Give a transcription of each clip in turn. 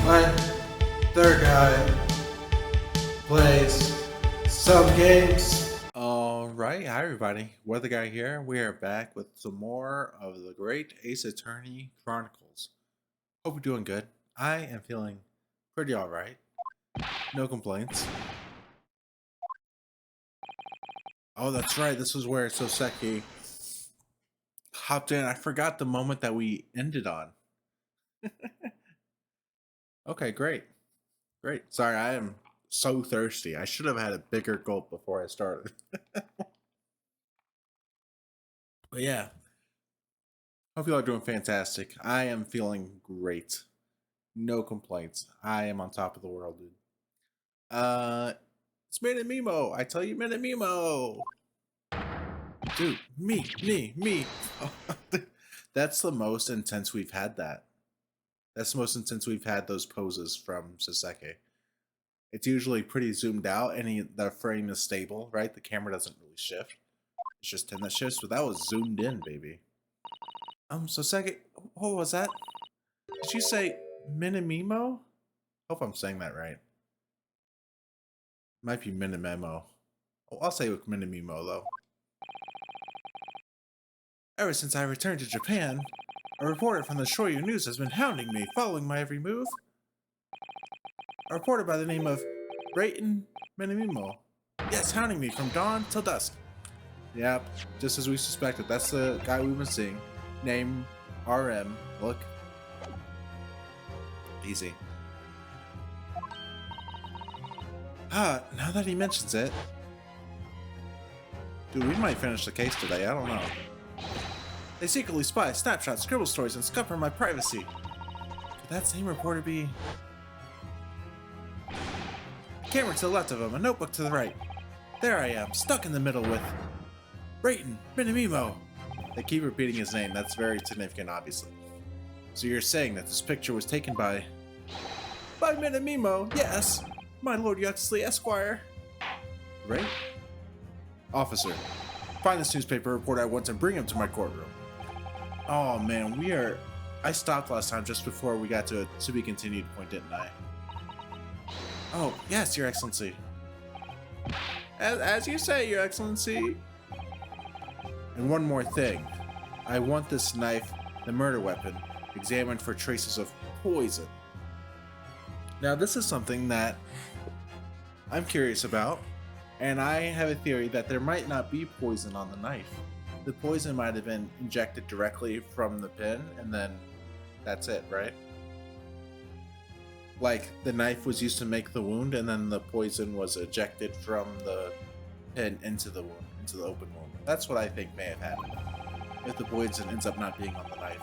when their guy plays some games. Alright, hi everybody. Weather Guy here. We are back with some more of the great Ace Attorney Chronicles. Hope you're doing good. I am feeling pretty alright. No complaints. Oh, that's right. This was where Soseki hopped in. I forgot the moment that we ended on. Okay, great. Great. Sorry, I am so thirsty. I should have had a bigger gulp before I started. But yeah, hope you all are doing fantastic. I am feeling great. No complaints. I am on top of the world, dude. It's Menimemo. I tell you, Menimemo. Dude, me. Oh, that's the most intense we've had that. That's the most intense we've had those poses from Saseki. It's usually pretty zoomed out and the frame is stable, right? The camera doesn't really shift. It's just 10 that shifts, but that was zoomed in, baby. Saseki, what was that? Did you say Menimemo? Hope I'm saying that right. Might be Menimemo. Oh, I'll say with Menimemo, though. Ever since I returned to Japan, a reporter from the Shoyu News has been hounding me, following my every move. A reporter by the name of Brayton Menimemo. Yes, hounding me from dawn till dusk. Yep, just as we suspected. That's the guy we've been seeing. Name RM. Look. Easy. Now that he mentions it. Dude, we might finish the case today, I don't know. They secretly spy, snapshot, scribble stories, and scupper my privacy. Could that same reporter be... A camera to the left of him, a notebook to the right. There I am, stuck in the middle with... Brayton Menimemo. They keep repeating his name, that's very significant, obviously. So you're saying that this picture was taken by... By Menimemo, yes! My Lord Yuxley, Esquire. Right? Officer, find this newspaper reporter at once and bring him to my courtroom. Oh man, we are... I stopped last time just before we got to a to be continued point, didn't I? Oh, yes, Your Excellency. As you say, Your Excellency. And one more thing. I want this knife, the murder weapon, examined for traces of poison. Now, this is something that I'm curious about, and I have a theory that there might not be poison on the knife. The poison might have been injected directly from the pin, and then that's it, right? Like, the knife was used to make the wound, and then the poison was ejected from the pin into the wound, into the open wound. That's what I think may have happened, if the poison ends up not being on the knife.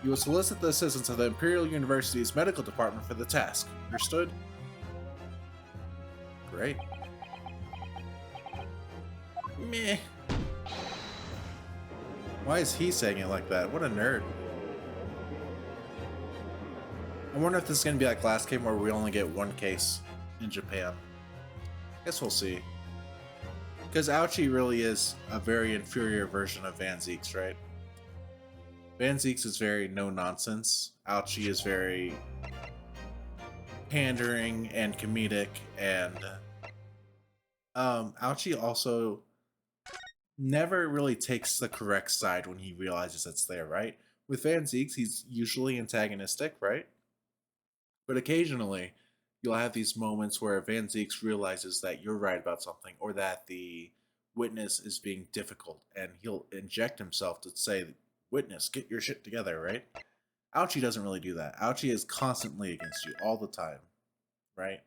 You will solicit the assistance of the Imperial University's medical department for the task. Understood? Great. Meh. Why is he saying it like that? What a nerd. I wonder if this is going to be like last game where we only get one case in Japan. Guess we'll see. Because Ouchie really is a very inferior version of Van Zeeks, right? Van Zeeks is very no-nonsense. Ouchie is very pandering and comedic, and Ouchie also never really takes the correct side when he realizes it's there, right? With Van Zeeks, he's usually antagonistic, right? But occasionally, you'll have these moments where Van Zeeks realizes that you're right about something, or that the witness is being difficult, and he'll inject himself to say, witness, get your shit together, right? Ouchie doesn't really do that. Ouchie is constantly against you all the time, right?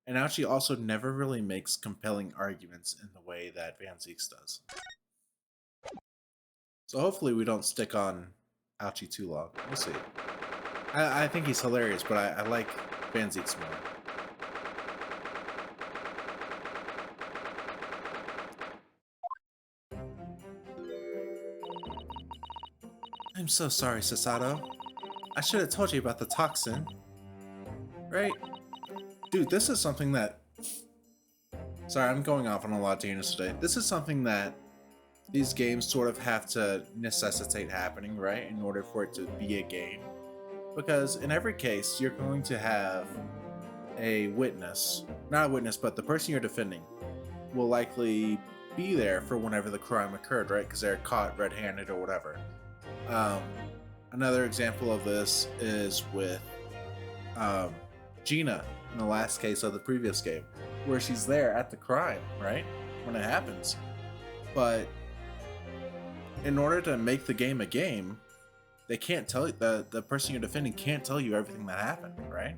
And Ouchie also never really makes compelling arguments in the way that Van Zeeks does. So hopefully we don't stick on Ouchie too long. We'll see. I think he's hilarious, but I like Van Zeeks more. I'm so sorry, Sasato. I should have told you about the toxin. Right? Dude, this is something that... Sorry, I'm going off on a lot of tangents today. This is something that these games sort of have to necessitate happening, right? In order for it to be a game. Because in every case, you're going to have a witness, not a witness, but the person you're defending will likely be there for whenever the crime occurred, right? Because they're caught red-handed or whatever. Another example of this is with Gina in the last case of the previous game, where she's there at the crime, right? When it happens. But in order to make the game a game, they can't tell you, the person you're defending can't tell you everything that happened, right?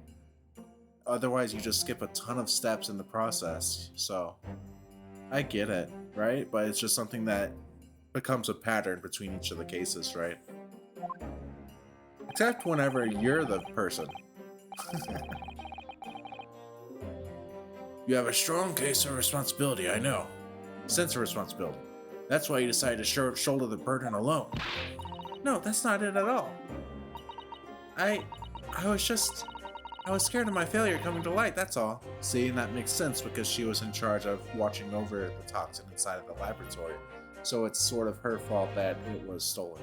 Otherwise, you just skip a ton of steps in the process. So, I get it, right? But it's just something that becomes a pattern between each of the cases, right? Except whenever you're the person. You have a strong case of responsibility, I know. Sense of responsibility. That's why you decided to shoulder the burden alone. No, that's not it at all. I was scared of my failure coming to light, that's all. See, and that makes sense because she was in charge of watching over the toxin inside of the laboratory. So it's sort of her fault that it was stolen.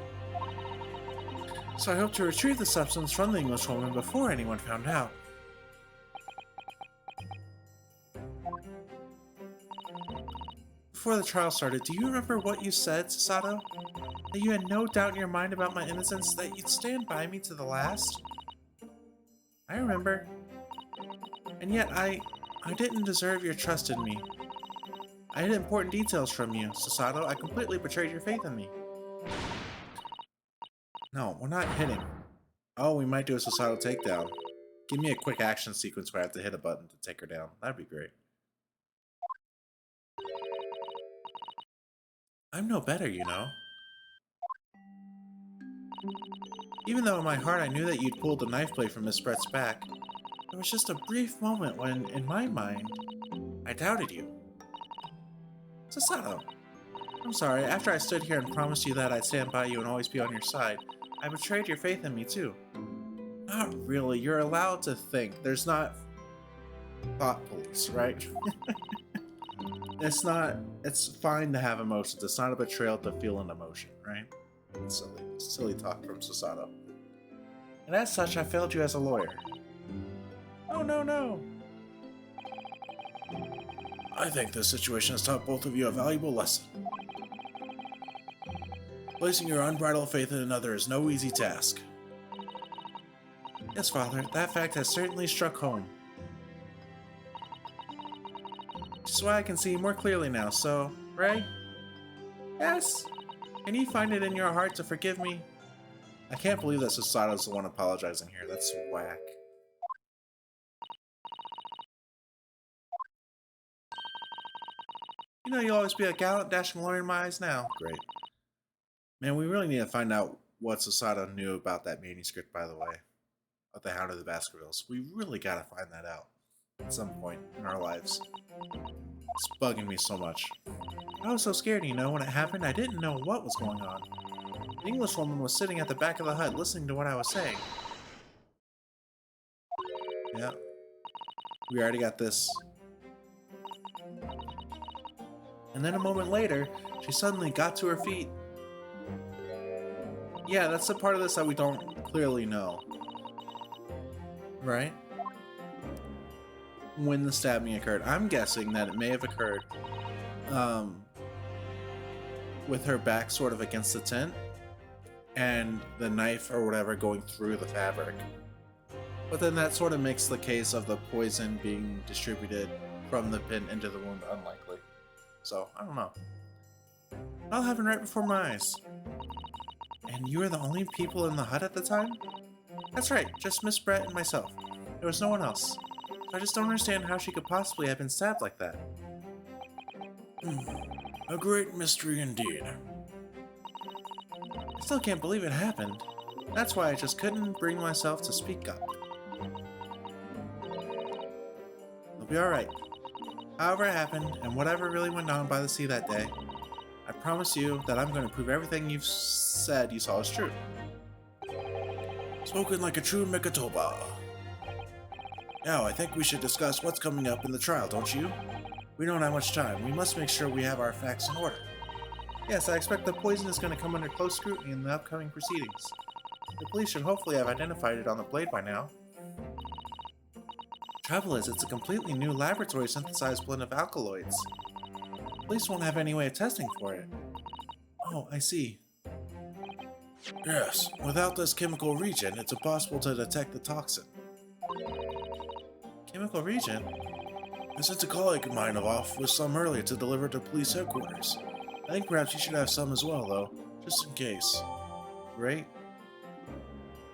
So I hope to retrieve the substance from the Englishwoman before anyone found out. Before the trial started, do you remember what you said, Sasato? That you had no doubt in your mind about my innocence, that you'd stand by me to the last? I remember. And yet I didn't deserve your trust in me. I hid important details from you, Sasato. I completely betrayed your faith in me. No, we're not hitting. Oh, we might do a Sasato takedown. Give me a quick action sequence where I have to hit a button to take her down. That'd be great. I'm no better, you know. Even though in my heart I knew that you'd pulled the knife blade from Miss Brett's back, there was just a brief moment when, in my mind, I doubted you. Sasato, I'm sorry, after I stood here and promised you that I'd stand by you and always be on your side, I betrayed your faith in me too. Not really, you're allowed to think. There's not thought police, right? It's fine to have emotions. It's not a betrayal to feel an emotion, right? It's silly talk from Sasato. And as such, I failed you as a lawyer. Oh, no. I think this situation has taught both of you a valuable lesson. Placing your unbridled faith in another is no easy task. Yes, Father, that fact has certainly struck home. Which is why I can see more clearly now, so, Ray? Yes? Can you find it in your heart to forgive me? I can't believe that Sasato's the one apologizing here. That's whack. You know you'll always be a gallant, dashing lawyer in my eyes now. Great. Man, we really need to find out what Sasato knew about that manuscript, by the way. Of the Hound of the Baskervilles. We really gotta find that out. At some point in our lives. It's bugging me so much. I was so scared, you know, when it happened, I didn't know what was going on. The Englishwoman was sitting at the back of the hut listening to what I was saying. Yeah. We already got this. And then a moment later, she suddenly got to her feet. Yeah, that's the part of this that we don't clearly know. Right? When the stabbing occurred. I'm guessing that it may have occurred with her back sort of against the tent and the knife or whatever going through the fabric. But then that sort of makes the case of the poison being distributed from the pin into the wound unlikely. So, I don't know. It all happened right before my eyes. And you were the only people in the hut at the time? That's right, just Miss Brett and myself. There was no one else. So I just don't understand how she could possibly have been stabbed like that. A great mystery indeed. I still can't believe it happened. That's why I just couldn't bring myself to speak up. It'll be alright. However it happened, and whatever really went on by the sea that day, I promise you that I'm going to prove everything you've said you saw is true. Spoken like a true Mikatoba. Now, I think we should discuss what's coming up in the trial, don't you? We don't have much time. We must make sure we have our facts in order. Yes, I expect the poison is going to come under close scrutiny in the upcoming proceedings. The police should hopefully have identified it on the blade by now. Trouble is, it's a completely new laboratory synthesized blend of alkaloids. Police won't have any way of testing for it. Oh, I see. Yes, without this chemical reagent, it's impossible to detect the toxin. Chemical reagent? I sent a colleague of mine off with some earlier to deliver to police headquarters. I think perhaps you should have some as well, though, just in case. Great.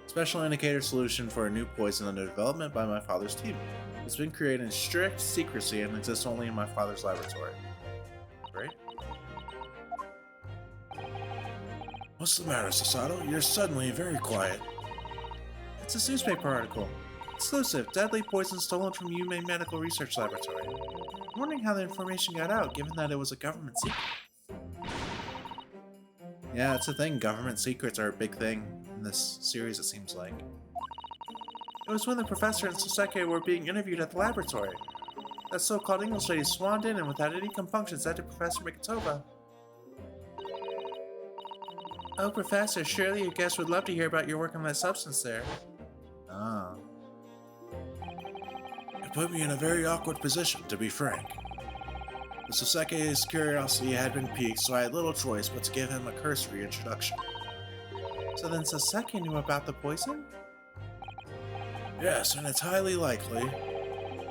Special indicator solution for a new poison under development by my father's team. It's been created in strict secrecy and exists only in my father's laboratory. Great. What's the matter, Sasato? You're suddenly very quiet. It's a newspaper article. Exclusive. Deadly poison stolen from Yume Medical Research Laboratory. I'm wondering how the information got out, given that it was a government secret. Yeah, it's a thing. Government secrets are a big thing in this series, it seems like. It was when the professor and Soseki were being interviewed at the laboratory. That so-called English lady swaned in and without any compunction said to Professor Mikitoba, "Oh, Professor, surely your guests would love to hear about your work on that substance there." Ah. It put me in a very awkward position, to be frank. The Soseke's curiosity had been piqued, so I had little choice but to give him a cursory introduction. So then Soseki knew about the poison? Yes, and it's highly likely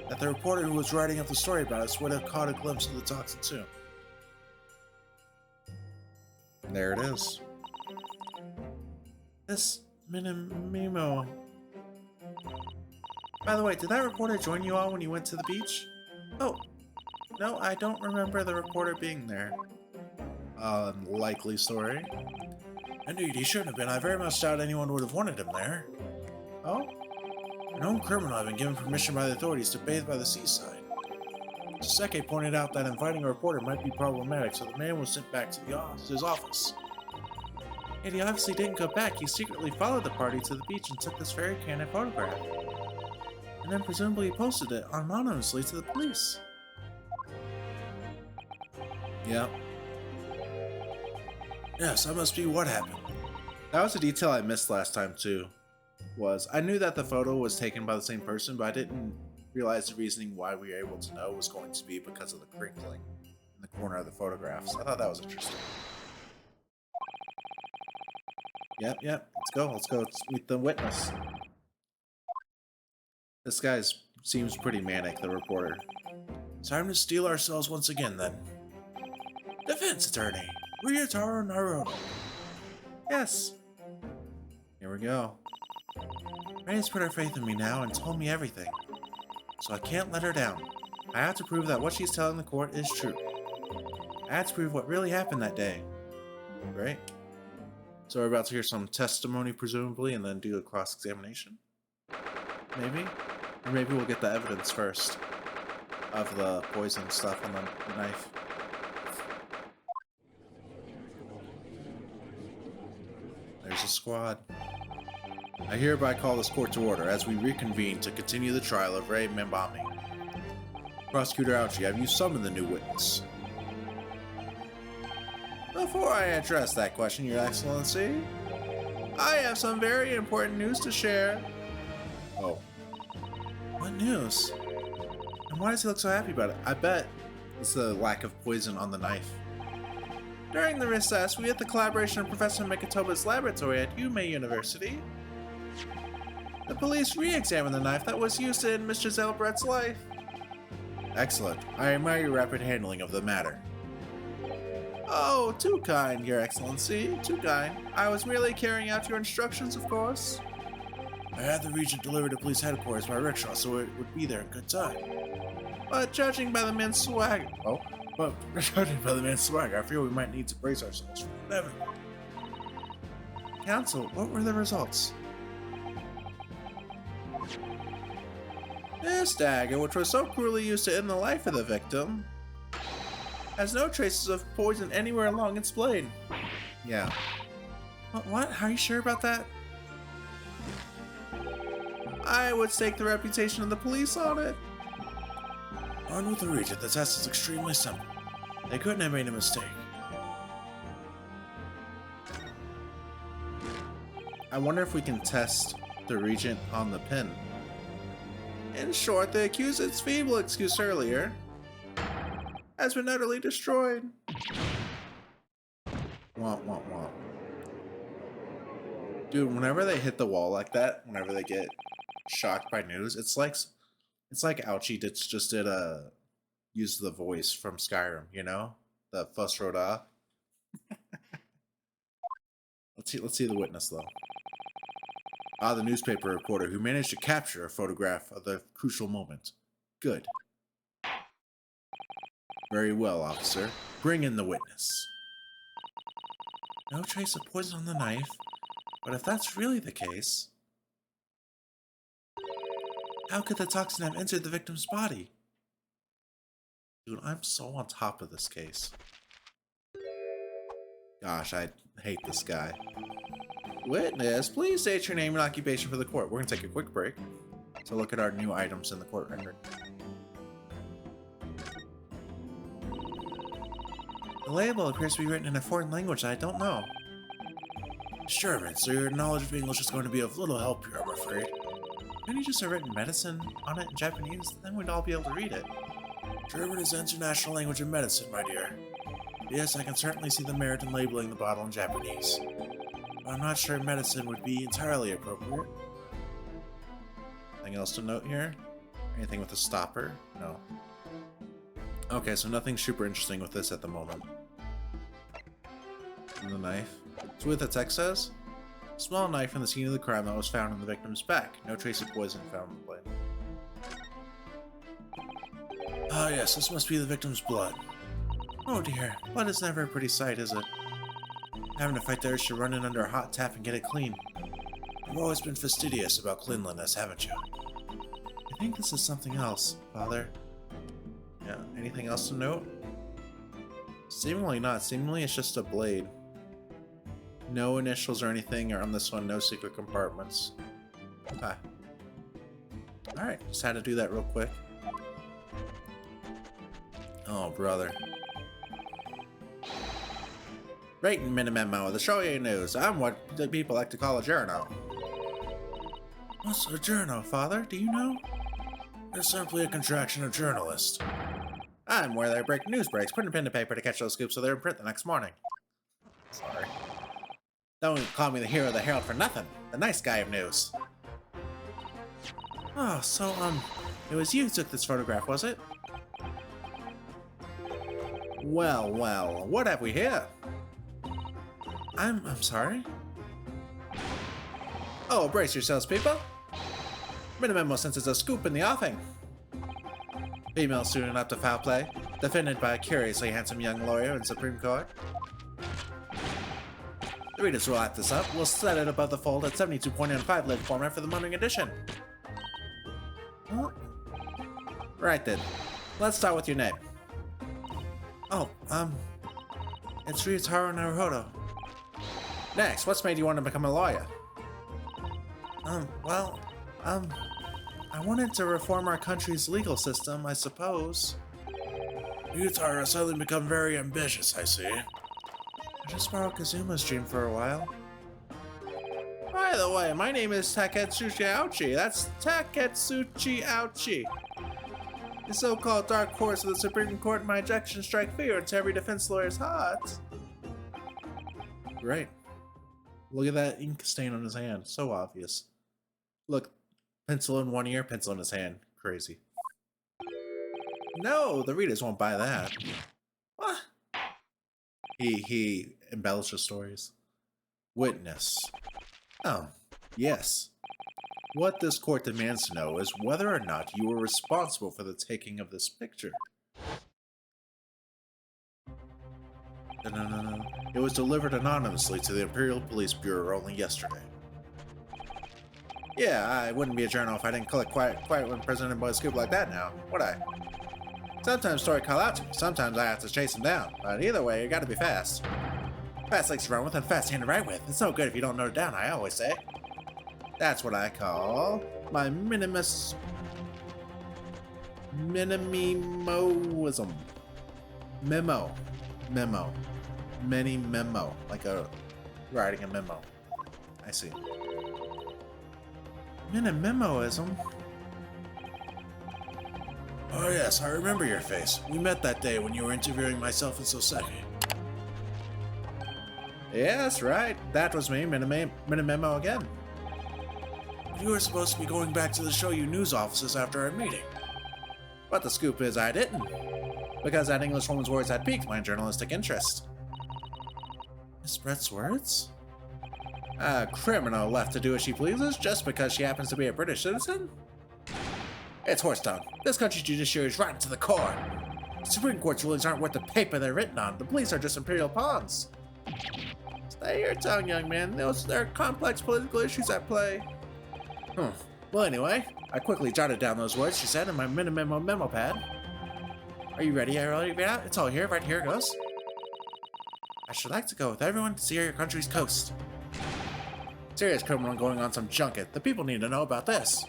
that the reporter who was writing up the story about us would have caught a glimpse of the toxin too. There it is. This Menimemo. By the way, did that reporter join you all when you went to the beach? Oh, no, I don't remember the reporter being there. Likely story. Indeed, he shouldn't have been. I very much doubt anyone would have wanted him there. Oh? A known criminal had been given permission by the authorities to bathe by the seaside. Soseki pointed out that inviting a reporter might be problematic, so the man was sent back to his office. Yet he obviously didn't go back. He secretly followed the party to the beach and took this very candid photograph. And then presumably posted it anonymously to the police. Yeah. Yes, that must be what happened. That was a detail I missed last time too. I knew that the photo was taken by the same person, but I didn't realize the reasoning why we were able to know was going to be because of the crinkling in the corner of the photograph. So I thought that was interesting. Yep, let's go. Let's meet the witness. This guy seems pretty manic, the reporter. Time to steal ourselves once again, then. Defense attorney, Ryotaro Naruto. Yes. Here we go. Ray's put her faith in me now and told me everything. So I can't let her down. I have to prove that what she's telling the court is true. I have to prove what really happened that day. Right? So we're about to hear some testimony, presumably, and then do a cross-examination? Maybe? Or maybe we'll get the evidence first of the poison stuff on the knife. There's a squad. I hereby call this court to order as we reconvene to continue the trial of Ray Membami. Prosecutor Ouchi, have you summoned the new witness? Before I address that question, Your Excellency, I have some very important news to share. Oh. What news? And why does he look so happy about it? I bet it's the lack of poison on the knife. During the recess, we had the collaboration of Professor Mikitoba's laboratory at Yume University. The police re-examined the knife that was used to end Mr. Zelbrett's life. Excellent. I admire your rapid handling of the matter. Oh, too kind, Your Excellency. Too kind. I was merely carrying out your instructions, of course. I had the regent delivered to police headquarters by rickshaw, so it would be there in good time. But judging by the man's swag... judging by the man's swag, I fear we might need to brace ourselves for whatever. Counsel, what were the results? This dagger, which was so cruelly used to end the life of the victim, has no traces of poison anywhere along its blade. Yeah. What? Are you sure about that? I would stake the reputation of the police on it. On with the regent, the test is extremely simple. They couldn't have made a mistake. I wonder if we can test the regent on the pin. In short, the accused's feeble excuse earlier has been utterly destroyed. Womp, womp, womp. Dude, whenever they hit the wall like that, whenever they get shocked by news, it's like Ouchie just did use the voice from Skyrim, you know? The fuss roda. Let's see the witness though. Ah, the newspaper reporter who managed to capture a photograph of the crucial moment. Good. Very well, officer. Bring in the witness. No trace of poison on the knife, but if that's really the case, how could the toxin have entered the victim's body? Dude, I'm so on top of this case. Gosh, I hate this guy. Witness, please state your name and occupation for the court. We're going to take a quick break to look at our new items in the court record. The label appears to be written in a foreign language I don't know. Sherman, so your knowledge of English is going to be of little help here, I'm afraid. Couldn't you just have written medicine on it in Japanese? Then we'd all be able to read it. German is the international language of medicine, my dear. Yes, I can certainly see the merit in labeling the bottle in Japanese. But I'm not sure medicine would be entirely appropriate. Anything else to note here? Anything with a stopper? No. Okay, so nothing super interesting with this at the moment. And the knife. So what the text says? Small knife from the scene of the crime that was found on the victim's back. No trace of poison found on the blade. Ah yes, this must be the victim's blood. Oh dear, blood is never a pretty sight, is it? Having to fight the urge to run in under a hot tap and get it clean. You've always been fastidious about cleanliness, haven't you? I think this is something else, Father. Yeah, anything else to note? Seemingly not. Seemingly it's just a blade. No initials or anything, or on this one, no secret compartments. Okay. Alright, just had to do that real quick. Oh, brother. Right in Menimemo, the showy news. I'm what the people like to call a journo. What's a journo, Father? Do you know? It's simply a contraction of journalist. I'm where they break news breaks, put a pen to paper to catch those scoops so they're in print the next morning. Sorry. Don't call me the hero of the Herald for nothing. The nice guy of news. Oh, so, it was you who took this photograph, was it? Well, well, what have we here? I'm sorry? Oh, brace yourselves, people. Menimemo senses a scoop in the offing. Female student up to foul play, defended by a curiously handsome young lawyer in Supreme Court. The readers will add this up. We'll set it above the fold at 72.95 lid format for the morning edition. Huh? Right then. Let's start with your name. Oh, it's Ryutaro Naruhodo. Next, what's made you want to become a lawyer? Well, I wanted to reform our country's legal system, I suppose. Ryutaro has suddenly become very ambitious, I see. I just borrowed Kazuma's dream for a while. By the way, my name is Taketsuchi Ouchi. That's Taketsuchi Ouchi. The so-called dark horse of the Supreme Court, my ejection strike fear into every defense lawyer's heart. Great. Look at that ink stain on his hand. So obvious. Look, pencil in one ear, pencil in his hand. Crazy. No, the readers won't buy that. What? He embellishes stories. Witness. Oh, yes. What this court demands to know is whether or not you were responsible for the taking of this picture. No. It was delivered anonymously to the Imperial Police Bureau only yesterday. Yeah, I wouldn't be a journal if I didn't collect quiet when President Boy scoop like that now, would I? Sometimes story call out to me, sometimes I have to chase him down, but either way, you gotta be fast. Fast legs to run with and fast hand to write with. It's no good if you don't note it down, I always say. That's what I call my minimemoism. Memo. Menimemo. Like writing a memo. I see. Minimemoism? Oh yes, I remember your face. We met that day when you were interviewing myself and Soseki. Yes, right. That was me, Menimemo again. You were supposed to be going back to the Shoyu news offices after our meeting. But the scoop is I didn't. Because that English woman's words had piqued my journalistic interest. Miss Brett's words? A criminal left to do as she pleases just because she happens to be a British citizen? It's horse dung. This country's judiciary is rotten to the core. The Supreme Court's rulings aren't worth the paper they're written on. The police are just imperial pawns. Stay your tongue, young man. There are complex political issues at play. Well, anyway, I quickly jotted down those words she said in my Menimemo memo pad. Are you ready? It's all here. Right here it goes. I should like to go with everyone to see your country's coast. Serious criminal going on some junket. The people need to know about this.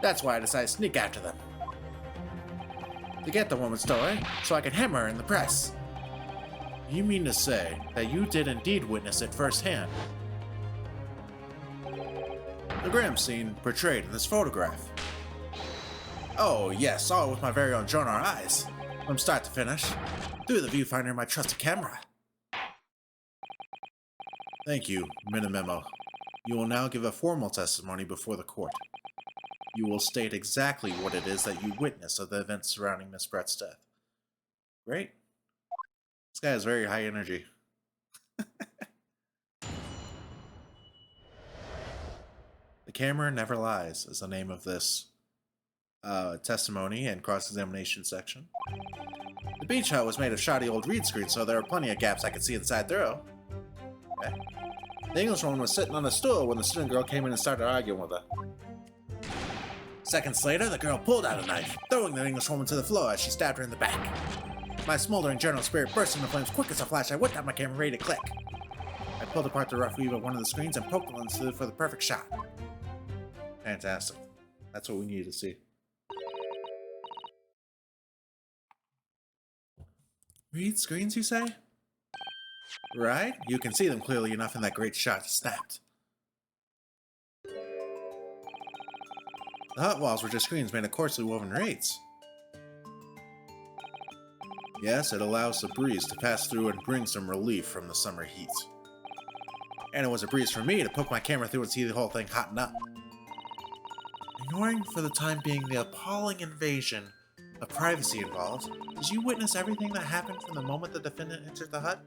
That's why I decided to sneak after them. To get the woman's story, so I can hammer her in the press. You mean to say that you did indeed witness it firsthand? The grim scene portrayed in this photograph. Oh yes, saw it with my very own Jonar eyes. From start to finish, through the viewfinder of my trusted camera. Thank you, Menimemo. You will now give a formal testimony before the court. You will state exactly what it is that you witnessed of the events surrounding Miss Brett's death. Great. This guy has very high energy. The Camera Never Lies is the name of this testimony and cross-examination section. The beach hut was made of shoddy old reed screen, so there are plenty of gaps I could see inside through. Okay. The Englishwoman was sitting on a stool when the student girl came in and started arguing with her. Seconds later, the girl pulled out a knife, throwing the Englishwoman to the floor as she stabbed her in the back. My smoldering journal spirit burst into flames quick as a flash. I whipped out my camera ready to click. I pulled apart the rough weave of one of the screens and poked the lens through for the perfect shot. Fantastic. That's what we needed to see. Read screens, you say? Right? You can see them clearly enough in that great shot snapped. The hut walls were just screens made of coarsely woven reeds. Yes, it allows the breeze to pass through and bring some relief from the summer heat. And it was a breeze for me to poke my camera through and see the whole thing hotting up. Ignoring for the time being the appalling invasion of privacy involved, did you witness everything that happened from the moment the defendant entered the hut?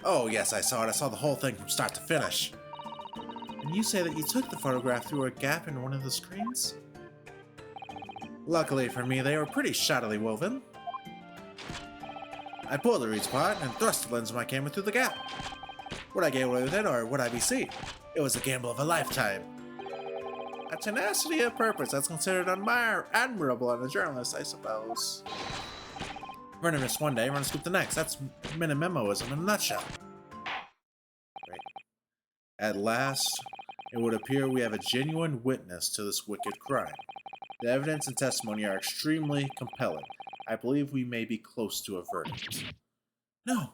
Oh yes, I saw it. I saw the whole thing from start to finish. And you say that you took the photograph through a gap in one of the screens? Luckily for me, they were pretty shoddily woven. I pulled the reeds apart and thrust the lens of my camera through the gap. Would I get away with it, or would I be seen? It was a gamble of a lifetime. A tenacity of purpose that's considered admirable in a journalist, I suppose. Run a miss one day, run a scoop the next. That's Minimemoism in a nutshell. Great. At last, it would appear we have a genuine witness to this wicked crime. The evidence and testimony are extremely compelling. I believe we may be close to a verdict. No.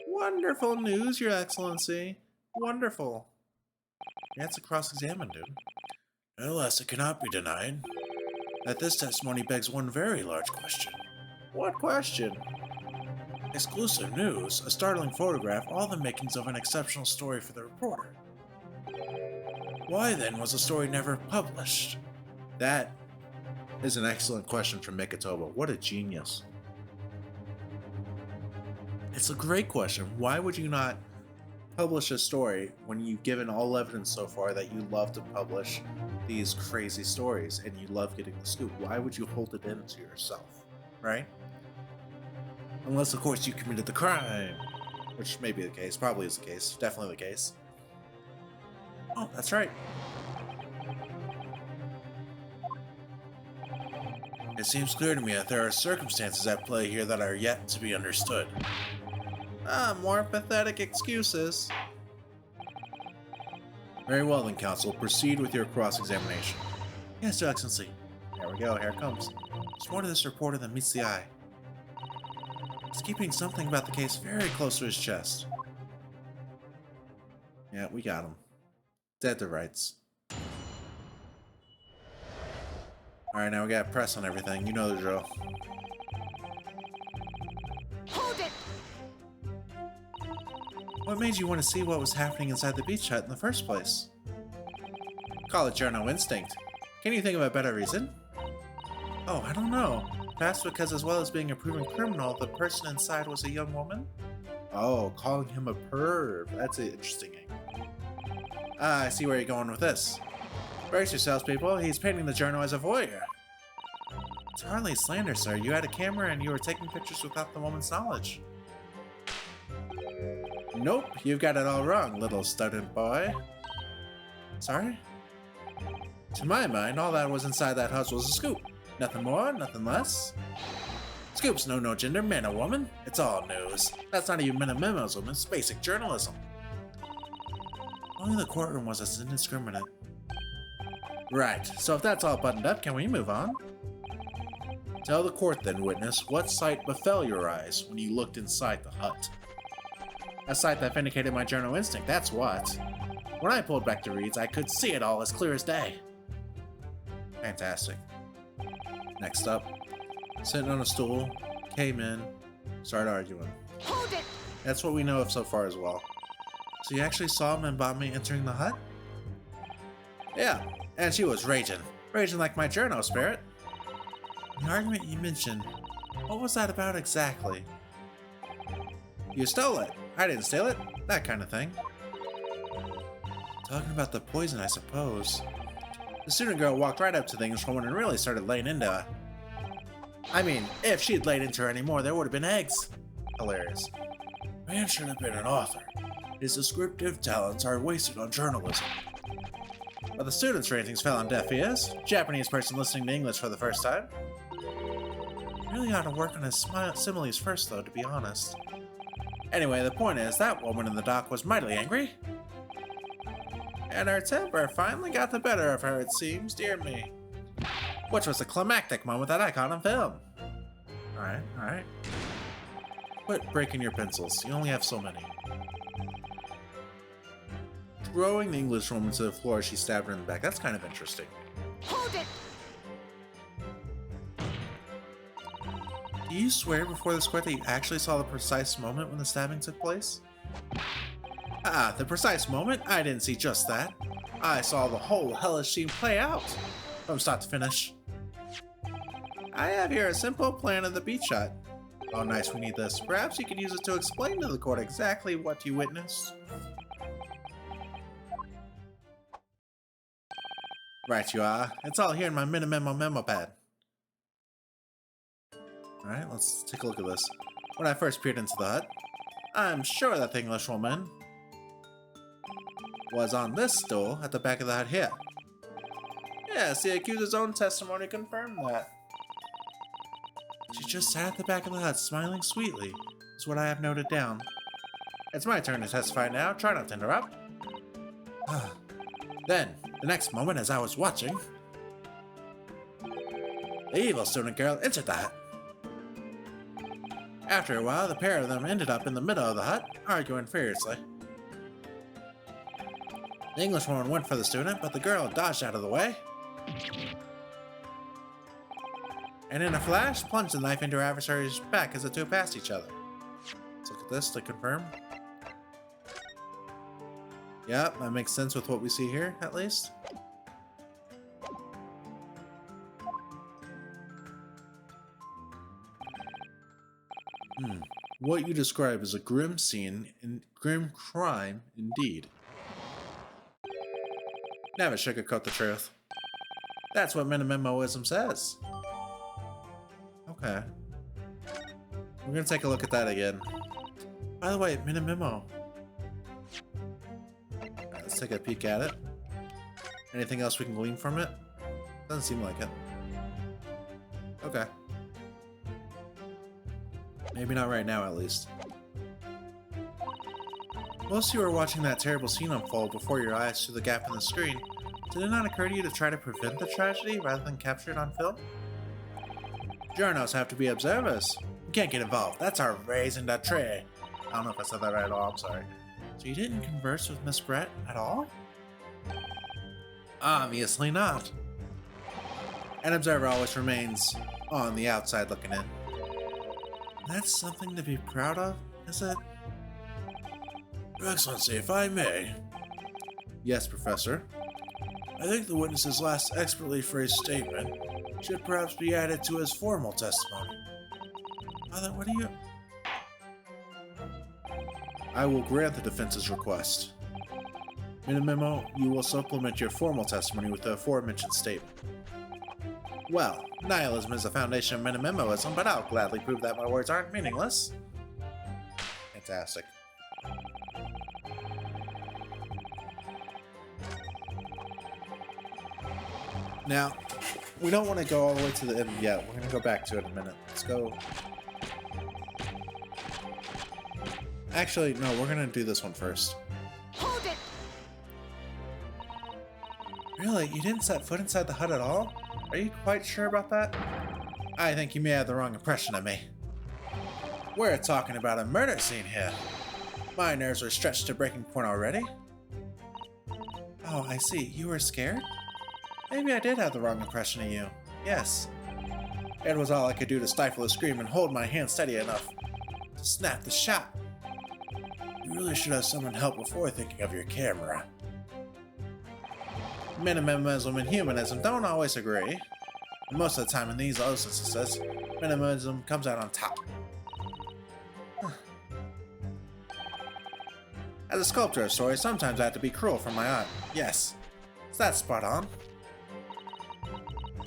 Wonderful news, Your Excellency. Wonderful. That's a cross-examine, dude. Nonetheless, it cannot be denied that this testimony begs one very large question. What question? Exclusive news, a startling photograph, all the makings of an exceptional story for the reporter. Why then was the story never published? That is an excellent question from Mikitoba. What a genius. It's a great question. Why would you not publish a story when you've given all evidence so far that you love to publish these crazy stories and you love getting the scoop? Why would you hold it in to yourself, right? Unless, of course, you committed the crime, which may be the case, probably is the case, definitely the case. Oh, that's right. It seems clear to me that there are circumstances at play here that are yet to be understood. More pathetic excuses. Very well then, counsel. Proceed with your cross-examination. Yes, Your Excellency. There we go, here it comes. There's more to this reporter than meets the eye. He's keeping something about the case very close to his chest. Yeah, we got him. Dead to rights. Alright, now we gotta press on everything. You know the drill. Hold it! What made you want to see what was happening inside the beach hut in the first place? Call it journal instinct. Can you think of a better reason? Oh, I don't know. Perhaps because as well as being a proven criminal, the person inside was a young woman? Oh, calling him a perv. That's interesting. Ah, I see where you're going with this. Brace yourselves, people. He's painting the journal as a voyeur. It's hardly slander, sir. You had a camera and you were taking pictures without the woman's knowledge. Nope, you've got it all wrong, little student boy. Sorry? To my mind, all that was inside that house was a scoop. Nothing more, nothing less. Scoops know no gender, man or woman. It's all news. That's not even Menimemo, it's basic journalism. Only the courtroom was as indiscriminate. Right, so if that's all buttoned up, can we move on? Tell the court then, witness, what sight befell your eyes when you looked inside the hut? A sight that vindicated my journal instinct, that's what. When I pulled back the reeds, I could see it all as clear as day. Fantastic. Next up, sitting on a stool, came in, started arguing. Hold it! That's what we know of so far as well. So you actually saw Menimemo entering the hut? Yeah, and she was raging. Raging like my journal spirit. The argument you mentioned, what was that about exactly? You stole it. I didn't steal it. That kind of thing. Talking about the poison, I suppose. The student girl walked right up to the Englishwoman and really started laying into her. I mean, if she'd laid into her anymore, there would have been eggs. Hilarious. Man should have been an author. His descriptive talents are wasted on journalism. But the students' ratings fell on deaf ears. Japanese person listening to English for the first time. Really ought to work on his similes first, though, to be honest. Anyway, the point is, that woman in the dock was mightily angry. And her temper finally got the better of her, it seems, dear me. Which was the climactic moment that I caught on film. Alright, alright. Quit breaking your pencils, you only have so many. Throwing the Englishwoman to the floor as she stabbed her in the back, that's kind of interesting. Hold it! Do you swear before this court that you actually saw the precise moment when the stabbing took place? Ah, the precise moment? I didn't see just that. I saw the whole hellish scene play out, from start to finish. I have here a simple plan of the beach hut. Oh nice, we need this. Perhaps you could use it to explain to the court exactly what you witnessed. Right you are. It's all here in my Menimemo memo pad. Alright, let's take a look at this. When I first peered into the hut, I'm sure that the Englishwoman was on this stool at the back of the hut here. Yes, the accuser's own testimony confirmed that. She just sat at the back of the hut, smiling sweetly, is what I have noted down. It's my turn to testify now, try not to interrupt. Then, the next moment as I was watching, the evil student girl entered the hut. After a while, the pair of them ended up in the middle of the hut, arguing furiously. The Englishwoman went for the student, but the girl dodged out of the way. And in a flash, plunged the knife into her adversary's back as the two passed each other. Let's look at this to confirm. Yep, that makes sense with what we see here, at least. What you describe as a grim scene and grim crime indeed. Never sugarcoat the truth. That's what Menimemoism says. Okay. We're gonna take a look at that again. By the way, Menimemo. Let's take a peek at it. Anything else we can glean from it? Doesn't seem like it. Okay. Maybe not right now, at least. Whilst you were watching that terrible scene unfold before your eyes through the gap in the screen, did it not occur to you to try to prevent the tragedy rather than capture it on film? Journos have to be observers. You can't get involved. That's our raison d'etre. I don't know if I said that right at all. I'm sorry. So you didn't converse with Miss Brett at all? Obviously not. An observer always remains on the outside looking in. That's something to be proud of, is it? Your Excellency, if I may, Yes, Professor. I think the witness's last expertly phrased statement should perhaps be added to his formal testimony. Father, what do you... I will grant the defense's request. Menimemo, you will supplement your formal testimony with the aforementioned statement. Well, nihilism is the foundation of Menimemoism, but I'll gladly prove that my words aren't meaningless. Fantastic. Now, we don't want to go all the way to the end yet. We're going to go back to it in a minute. Let's go. Actually, no, we're going to do this one first. Hold it! Really? You didn't set foot inside the hut at all? Are you quite sure about that? I think you may have the wrong impression of me. We're talking about a murder scene here. My nerves are stretched to breaking point already. Oh, I see. You were scared? Maybe I did have the wrong impression of you. Yes. It was all I could do to stifle a scream and hold my hand steady enough to snap the shot. You really should have summoned help before thinking of your camera. Minimism and humanism don't always agree. And most of the time in these instances, minimalism comes out on top. As a sculptor of stories, sometimes I have to be cruel for my art. Yes, that's spot on.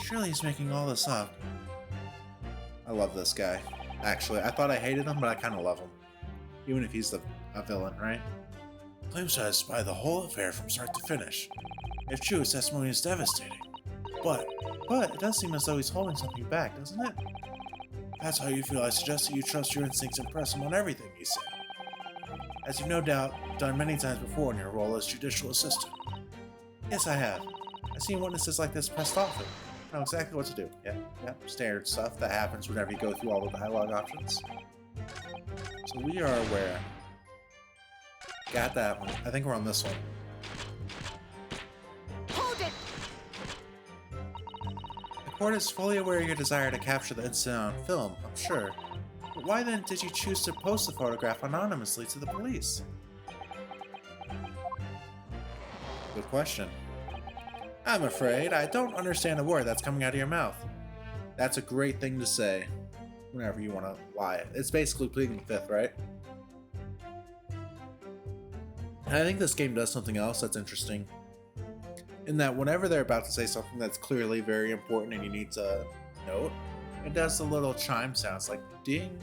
Surely he's making all this up. I love this guy. Actually, I thought I hated him, but I kind of love him. Even if he's a villain, right? Claims to have spied the whole affair from start to finish. If true, his testimony is devastating. But it does seem as though he's holding something back, doesn't it? that's how you feel. I suggest that you trust your instincts and press him on everything he said. As you've no doubt done many times before in your role as judicial assistant. Yes, I have. I've seen witnesses like this pressed often. I know exactly what to do. Yeah, standard stuff that happens whenever you go through all the dialogue options. So we are aware. Got that one. I think we're on this one. Hold it! The court is fully aware of your desire to capture the incident on film, I'm sure. But why then did you choose to post the photograph anonymously to the police? Good question. I'm afraid I don't understand a word that's coming out of your mouth. That's a great thing to say whenever you want to lie. It's basically pleading the fifth, right? And I think this game does something else that's interesting. In that whenever they're about to say something that's clearly very important and you need to note, it does the little chime sounds like ding.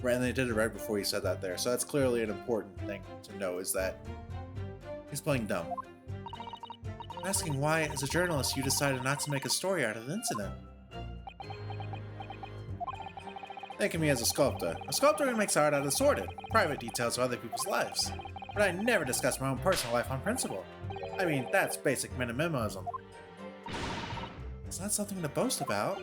Right, and they did it right before you said that there. So that's clearly an important thing to know, is that he's playing dumb. I'm asking why, as a journalist, you decided not to make a story out of the incident. Think of me as a sculptor. A sculptor who makes art out of sordid, private details of other people's lives. But I never discuss my own personal life on principle. I mean, that's basic minimism. It's not something to boast about.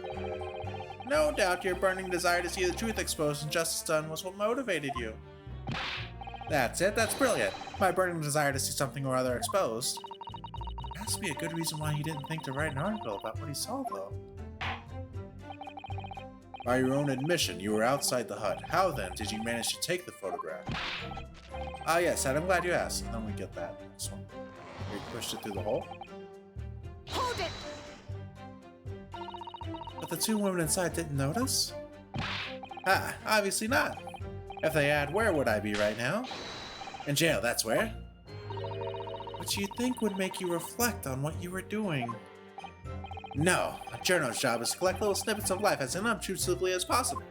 No doubt your burning desire to see the truth exposed and justice done was what motivated you. That's it, that's brilliant. My burning desire to see something or other exposed. There has to be a good reason why he didn't think to write an article about what he saw, though. By your own admission, you were outside the hut. How then did you manage to take the photograph? Ah yes, I'm glad you asked. And then we get that. This one. You pushed it through the hole. Hold it! But the two women inside didn't notice? Ah, obviously not. If they had, where would I be right now? In jail, that's where. Which you'd think would make you reflect on what you were doing. No, a journalist's job is to collect little snippets of life as unobtrusively as possible.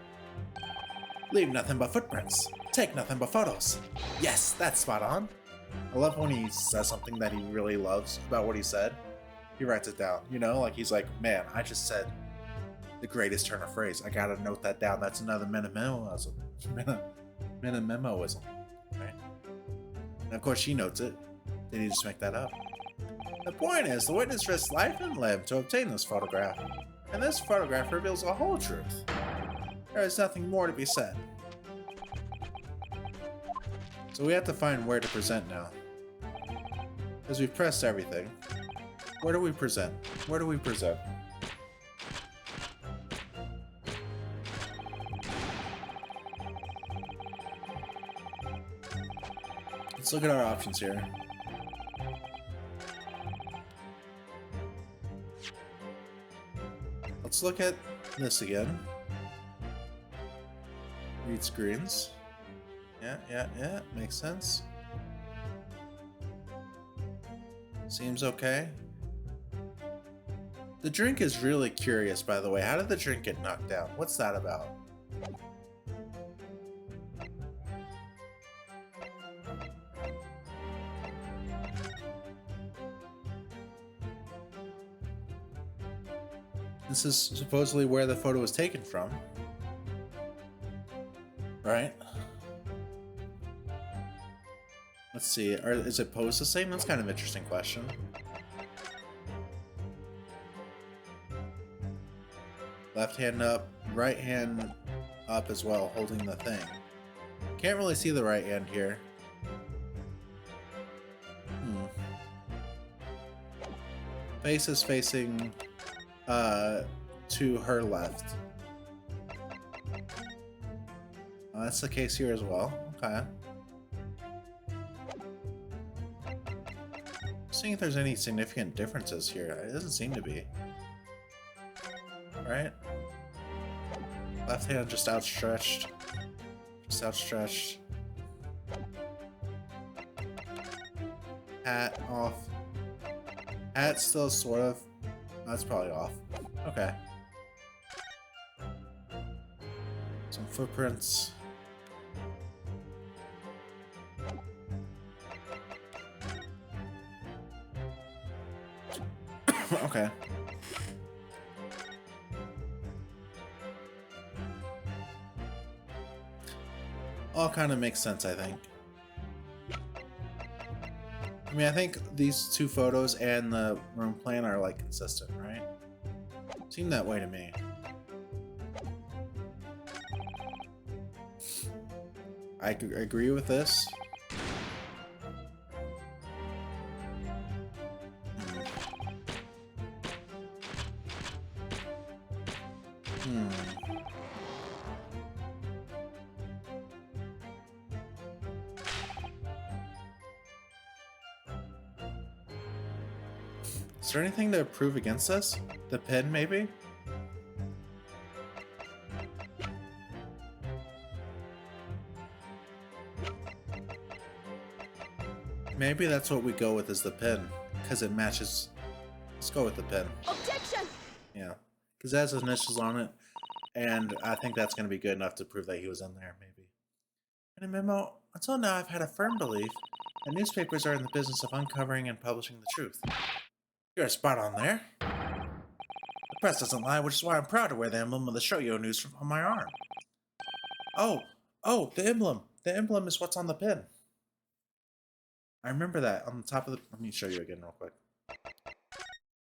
Leave nothing but footprints. Take nothing but photos. Yes, that's spot on. I love when he says something that he really loves about what he said. He writes it down, you know, like he's like, man, I just said the greatest turn of phrase. I gotta note that down. That's another minimemoism. Minimemoism, right? And of course she notes it. Did he just make that up? The point is, the witness risked life and limb to obtain this photograph. And this photograph reveals the whole truth. There is nothing more to be said. So we have to find where to present now. Because we've pressed everything. Where do we present? Where do we present? Let's look at our options here. Let's look at this again. Read screens. Yeah, makes sense. Seems okay. The drink is really curious, by the way. How did the drink get knocked down? What's that about? This is supposedly where the photo was taken from. Right? Let's see. Is it posed the same? That's kind of an interesting question. Left hand up, right hand up as well, holding the thing. Can't really see the right hand here. Face is facing to her left. That's the case here as well. Okay. Seeing if there's any significant differences here. It doesn't seem to be. Right? Left hand just outstretched. Just outstretched. Hat off. Hat still sort of. That's probably off. Okay. Some footprints. Okay. All kind of makes sense, I think. I mean, I think these two photos and the room plan are like consistent, right? Seem that way to me. I agree with this. Is there anything to prove against us? The pen, maybe? Maybe that's what we go with is the pen, because it matches. Let's go with the pen. Objection! Yeah, because it has initials on it, and I think that's going to be good enough to prove that he was in there, maybe. Menimemo, until now I've had a firm belief that newspapers are in the business of uncovering and publishing the truth. You're spot on there. The press doesn't lie, which is why I'm proud to wear the emblem of the Shoyo News on my arm. Oh, the emblem. The emblem is what's on the pin. I remember that on the top of the... Let me show you again real quick.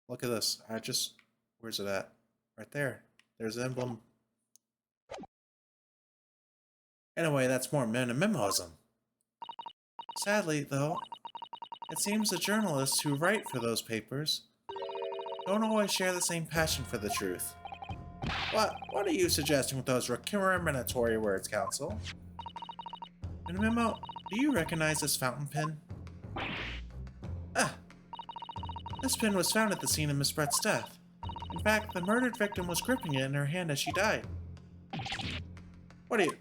Look at this. Where's it at? Right there. There's the emblem. Anyway, that's more Menimemoism. Sadly, though, it seems the journalists who write for those papers don't always share the same passion for the truth. What are you suggesting with those recriminatory words, Counsel? Menimemo, do you recognize this fountain pen? This pen was found at the scene of Miss Brett's death. In fact, the murdered victim was gripping it in her hand as she died. If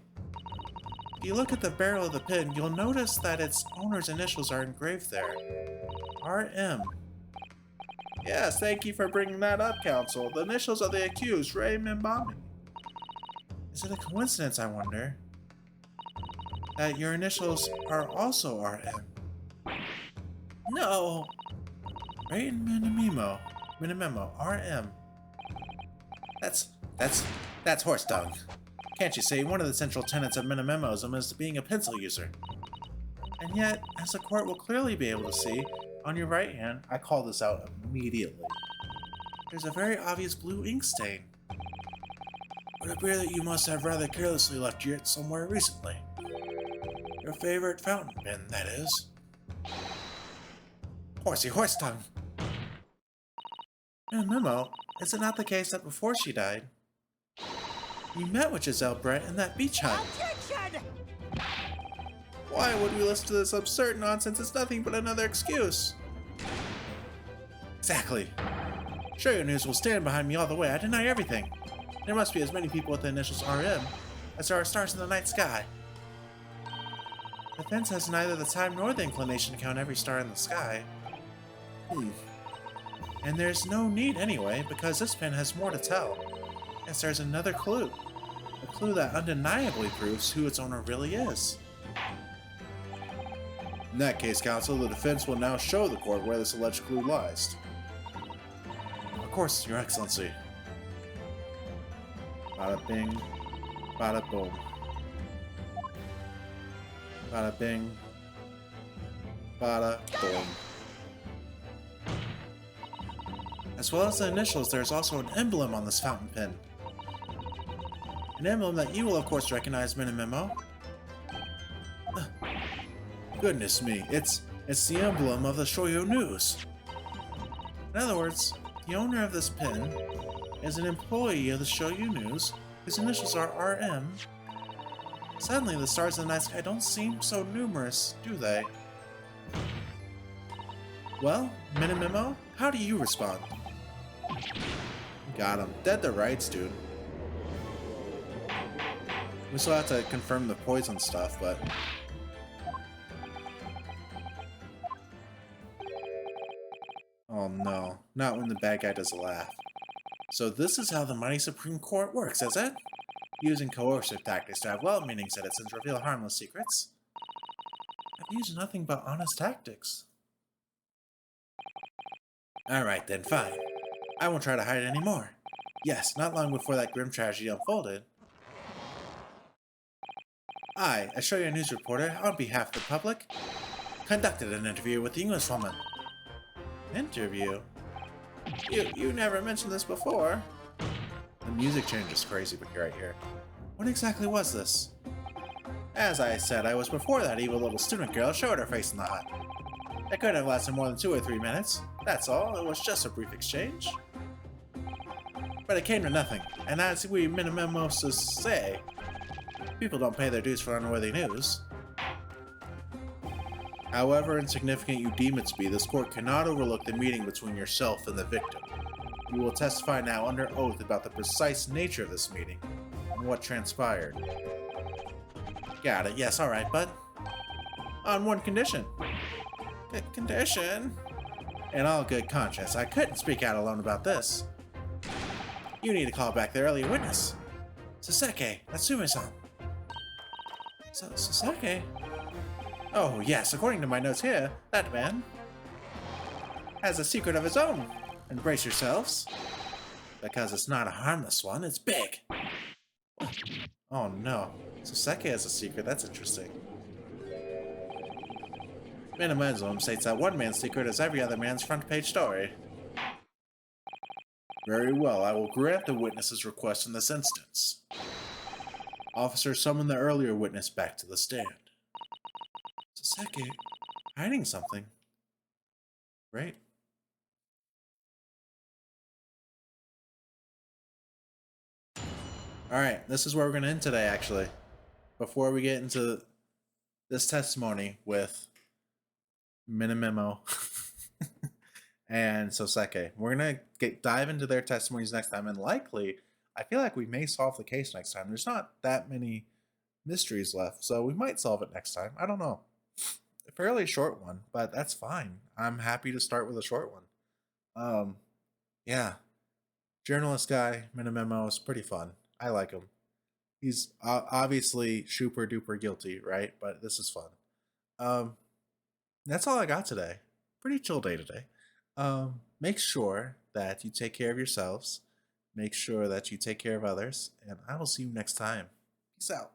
you look at the barrel of the pen, you'll notice that its owner's initials are engraved there. RM. Yes, thank you for bringing that up, Counsel. The initials of the accused, Ray Mimbami. Is it a coincidence, I wonder, that your initials are also RM? No! Ray and Menimemo, RM. That's horse dung. Can't you see, one of the central tenets of Menimemoism is being a pencil user. And yet, as the court will clearly be able to see, on your right hand, I call this out immediately. There's a very obvious blue ink stain. It would appear that you must have rather carelessly left it somewhere recently. Your favorite fountain pen, that is. Horsey horse tongue! Memo, is it not the case that before she died, you met with Giselle Brett in that beach hut? Objection! Why would we listen to this absurd nonsense? It's nothing but another excuse. Exactly. Sure, your news will stand behind me all the way. I deny everything. There must be as many people with the initials RM as there are stars in the night sky. The fence has neither the time nor the inclination to count every star in the sky. And there's no need anyway, because this pen has more to tell. Yes, there's another clue. A clue that undeniably proves who its owner really is. In that case, counsel, the defense will now show the court where this alleged clue lies. Of course, Your Excellency. Bada bing, bada boom. Bada bing, bada boom. As well as the initials, there's also an emblem on this fountain pen. An emblem that you will of course recognize, Menimemo. Goodness me, it's the emblem of the Shoyo News. In other words, the owner of this pen is an employee of the Shoyo News whose initials are RM. Suddenly, the stars in the night sky don't seem so numerous, do they? Well, Menimemo, how do you respond? Got him. Dead to rights, dude. We still have to confirm the poison stuff, but... Oh no, not when the bad guy does a laugh. So this is how the mighty Supreme Court works, is it? Using coercive tactics to have well-meaning citizens reveal harmless secrets? I've used nothing but honest tactics. Alright then, fine. I won't try to hide it anymore. Yes, not long before that grim tragedy unfolded, I, a Shoyo News reporter, on behalf of the public, conducted an interview with the Englishwoman. Interview? You never mentioned this before. The music change is crazy, but you're right here. What exactly was this? As I said, I was before that evil little student girl showed her face in the hut. It couldn't have lasted more than 2 or 3 minutes. That's all. It was just a brief exchange. But it came to nothing, and as we Menimemos say, people don't pay their dues for unworthy news. However insignificant you deem it to be, this court cannot overlook the meeting between yourself and the victim. You will testify now under oath about the precise nature of this meeting and what transpired. Got it. Yes, alright, but on one condition. Condition? In all good conscience, I couldn't speak out alone about this. You need to call back the earlier witness. Saseki, Natsume-san. Saseki? Oh, yes, according to my notes here, that man has a secret of his own. And brace yourselves, because it's not a harmless one, it's big. Oh no, Saseki has a secret, that's interesting. Menimemo states that one man's secret is every other man's front page story. Very well, I will grant the witness's request in this instance. Officer, summon the earlier witness back to the stand. Saseki, hiding something. Great. Alright, this is where we're going to end today, actually. Before we get into this testimony with Menimemo and Saseki. We're going to dive into their testimonies next time, and likely, I feel like we may solve the case next time. There's not that many mysteries left, so we might solve it next time. I don't know. A fairly short one, but that's fine. I'm happy to start with a short one. Yeah. Journalist guy, Menimemo, is pretty fun. I like him. He's obviously super duper guilty, right? But this is fun. That's all I got today. Pretty chill day today. Make sure that you take care of yourselves. Make sure that you take care of others. And I will see you next time. Peace out.